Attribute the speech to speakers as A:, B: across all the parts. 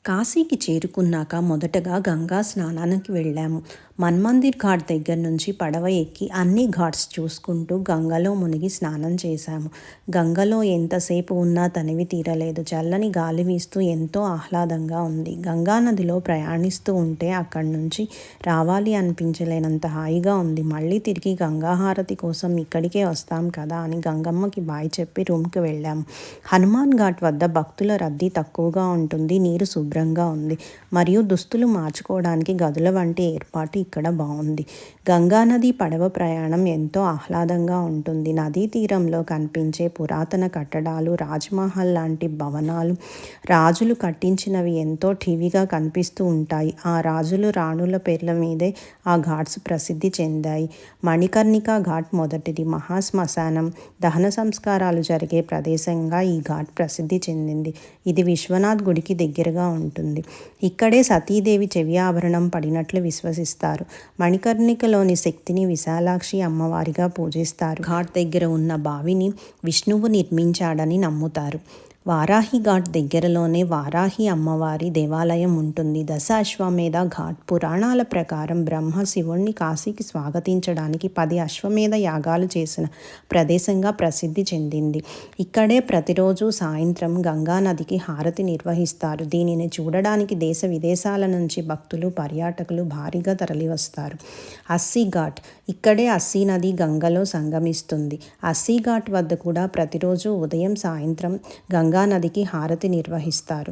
A: కాశీకి చేరుకున్నాక మొదటగా గంగా స్నానానికి వెళ్ళాము. మన్మందిర్ ఘాట్ దగ్గర నుంచి పడవ ఎక్కి అన్ని ఘాట్స్ చూసుకుంటూ గంగలో మునిగి స్నానం చేశాము. గంగలో ఎంతసేపు ఉన్నా తనివి తీరలేదు. చల్లని గాలి వీస్తూ ఎంతో ఆహ్లాదంగా ఉంది. గంగా నదిలో ప్రయాణిస్తూ ఉంటే అక్కడి నుంచి రావాలి అనిపించలేనంత హాయిగా ఉంది. మళ్ళీ తిరిగి గంగాహారతి కోసం ఇక్కడికే వస్తాం కదా అని గంగమ్మకి బాయ్ చెప్పి రూమ్కి వెళ్ళాము. హనుమాన్ ఘాట్ వద్ద భక్తుల రద్దీ తక్కువగా ఉంటుంది. నీరు శుభ్రంగా ఉంది మరియు దుస్తులు మార్చుకోవడానికి గదుల వంటి ఏర్పాటు ఇక్కడ బాగుంది. గంగానది పడవ ప్రయాణం ఎంతో ఆహ్లాదంగా ఉంటుంది. నదీ తీరంలో కనిపించే పురాతన కట్టడాలు, రాజ్మహల్ లాంటి భవనాలు, రాజులు కట్టించినవి ఎంతో ఠీవిగా కనిపిస్తూ ఉంటాయి. ఆ రాజులు రాణుల పేర్ల మీదే ఆ ఘాట్స్ ప్రసిద్ధి చెందాయి. మణికర్ణికా ఘాట్ మొదటిది. మహాశ్మశానం, దహన సంస్కారాలు జరిగే ప్రదేశంగా ఈ ఘాట్ ప్రసిద్ధి చెందింది. ఇది విశ్వనాథ్ గుడికి దగ్గరగా ఉంటుంది. ఇక్కడే సతీదేవి చెవి ఆభరణం పడినట్లు విశ్వసిస్తారు. మణికర్ణికలోని శక్తిని విశాలాక్షి అమ్మవారిగా పూజిస్తారు. ఘాట్ దగ్గర ఉన్న బావిని విష్ణువు నిర్మించాడని నమ్ముతారు. వారాహి ఘాట్ దగ్గరలోనే వారాహి అమ్మవారి దేవాలయం ఉంటుంది. దశ అశ్వమేధ ఘాట్ పురాణాల ప్రకారం బ్రహ్మ శివుణ్ణి కాశీకి స్వాగతించడానికి 10 అశ్వమేధ యాగాలు చేసిన ప్రదేశంగా ప్రసిద్ధి చెందింది. ఇక్కడే ప్రతిరోజు సాయంత్రం గంగా నదికి హారతి నిర్వహిస్తారు. దీనిని చూడడానికి దేశ విదేశాల నుంచి భక్తులు, పర్యాటకులు భారీగా తరలివస్తారు. అస్సీ ఘాట్. ఇక్కడే అస్సీ నది గంగలో సంగమిస్తుంది. అస్సీ ఘాట్ వద్ద కూడా ప్రతిరోజు ఉదయం సాయంత్రం గంగా నదికి హారతి నిర్వహిస్తారు.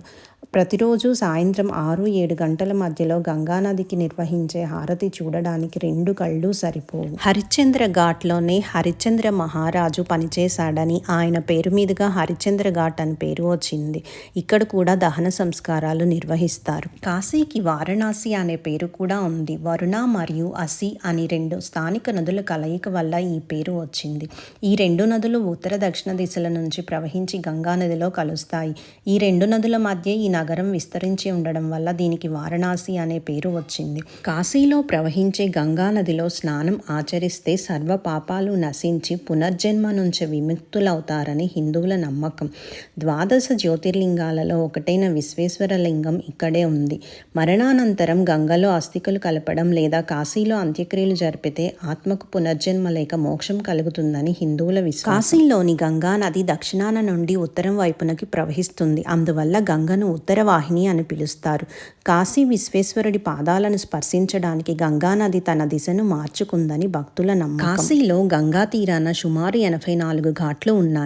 A: ప్రతిరోజు సాయంత్రం 6-7 గంటల మధ్యలో గంగానదికి నిర్వహించే హారతి చూడడానికి 2 కళ్ళు సరిపోవు. హరిశ్చంద్ర ఘాట్లోనే హరిశ్చంద్ర మహారాజు పనిచేశాడని ఆయన పేరు మీదుగా హరిశ్చంద్ర ఘాట్ అని పేరు వచ్చింది. ఇక్కడ కూడా దహన సంస్కారాలు నిర్వహిస్తారు. కాశీకి వారణాసి అనే పేరు కూడా ఉంది. వరుణ మరియు అసి అని 2 స్థానిక నదుల కలయిక వల్ల ఈ పేరు వచ్చింది. ఈ 2 నదులు ఉత్తర దక్షిణ దిశల నుంచి ప్రవహించి గంగా నదిలో కలుస్తాయి. ఈ 2 నదుల మధ్య ఈ నగరం విస్తరించి ఉండడం వల్ల దీనికి వారణాసి అనే పేరు వచ్చింది. కాశీలో ప్రవహించే గంగా నదిలో స్నానం ఆచరిస్తే సర్వ పాపాలు నశించి పునర్జన్మ నుంచి విముక్తులవుతారని హిందువుల నమ్మకం. 12 జ్యోతిర్లింగాలలో ఒకటైన విశ్వేశ్వర లింగం ఇక్కడే ఉంది. మరణానంతరం గంగలో అస్థికలు కలపడం లేదా కాశీలో అంత్యక్రియలు జరిపితే ఆత్మకు పునర్జన్మ లేక మోక్షం కలుగుతుందని హిందువుల విశ్వాసం. కాశీలోని గంగా నది దక్షిణాన నుండి ఉత్తరం వైపునకి ప్రవహిస్తుంది. అందువల్ల గంగను ఉత్తరవాహిని అని పిలుస్తారు. కాశీ విశ్వేశ్వరుడి పాదాలను స్పర్శించడానికి గంగానది తన దిశను మార్చుకుందని భక్తుల నమ్మకం. కాశీలో గంగా తీరాన సుమారు 84 ఘాట్లు ఉన్నాయి.